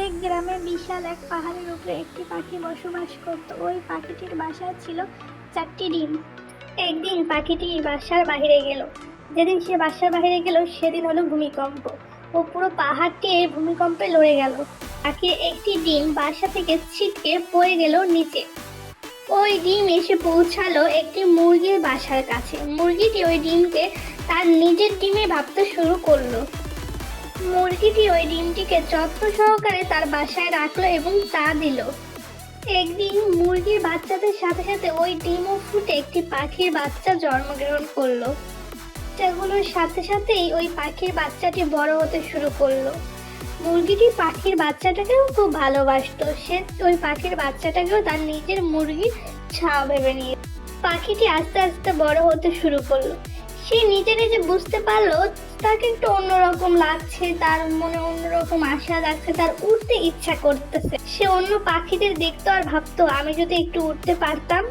এক গ্রামে বিশাল এক পাহাড়ের উপরে একটি পাখি বসবাস করত। ওই পাখিটির বাসায় ছিল 4টি ডিম। একদিন পাখিটি বাসার বাইরে গেল। যেদিন সে বাসার বাইরে গেল সেদিন হলো ভূমিকম্প। ও পুরো পাহাড়টি এই ভূমিকম্পে লড়ে গেল। পাখির একটি ডিম বাসা থেকে ছিটকে পড়ে গেল নিচে। ওই ডিম এসে পৌঁছালো একটি মুরগির বাসার কাছে। মুরগিটি ওই ডিমকে তার নিজের ডিমে ভাবতে শুরু করলো। মুরগিটি ওই ডিমটিকে যত্ন সহকারে তার বাসায় রাখলো এবং তা দিল। একদিন মুরগির বাচ্চাদের সাথে সাথে ওই ডিমও ফুটে একটি পাখির বাচ্চা জন্মগ্রহণ করলো। সেগুলোর সাথে সাথেই ওই পাখির বাচ্চাটি বড় হতে শুরু করলো। মুরগিটি পাখির বাচ্চাটাকেও খুব ভালোবাসতো। সে ওই পাখির বাচ্চাটাকেও তার নিজের মুরগির ছায়া ভেবে নিয়ে পাখিটি আস্তে আস্তে বড় হতে শুরু করলো। সে নিজে নিজে বুঝতে পারলো তাকে একটু অন্যরকম লাগছে, তার মনে অন্যরকম আশা লাগছে, তার উঠতে ইচ্ছা করতেছে। সে অন্য পাখিদের দেখতো আর ভাবতো আমি যদি একটু উঠতে পারতাম।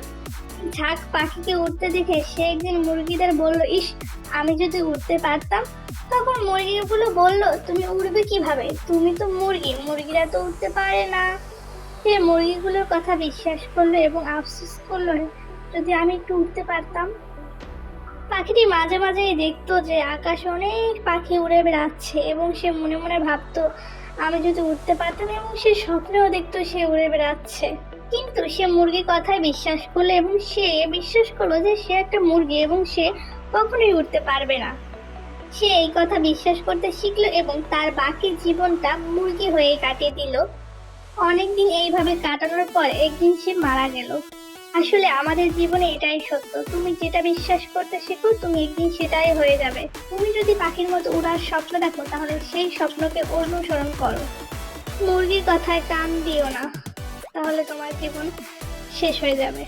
ঝাঁক পাখিকে উঠতে দেখে সে একদিন মুরগিদের বলল, ইস আমি যদি উঠতে পারতাম। তখন মুরগিগুলো বলল, তুমি উড়বে কিভাবে, তুমি তো মুরগি, মুরগিরা তো উঠতে পারে না। সে মুরগিগুলোর কথা বিশ্বাস করলো এবং আফসোস করলো, যদি আমি একটু উঠতে পারতাম। পাখিটি মাঝে মাঝেই দেখতো যে আকাশে অনেক পাখি উড়ে বেড়াচ্ছে এবং সে মনে মনে ভাবতো আমি যদি উঠতে পারতাম, এবং সে স্বপ্নেও দেখতো সে উড়ে বেড়াচ্ছে। কিন্তু সে মুরগির কথায় বিশ্বাস করলো এবং সে বিশ্বাস করলো যে সে একটা মুরগি এবং সে কখনোই উঠতে পারবে না। সে এই কথা বিশ্বাস করতে শিখলো এবং তার বাকি জীবনটা মুরগি হয়ে কাটিয়ে দিল। অনেকদিন এইভাবে কাটানোর পর একদিন সে মারা গেল। আসলে আমাদের জীবনে এটাই সত্য, তুমি যেটা বিশ্বাস করতে শেখো তুমি একদিন সেটাই হয়ে যাবে। তুমি যদি পাখির মতো উড়ার স্বপ্ন দেখো তাহলে সেই স্বপ্নকে অনুসরণ করো। মুরগির কথায় কান দিও না, তাহলে তোমার জীবন শেষ হয়ে যাবে।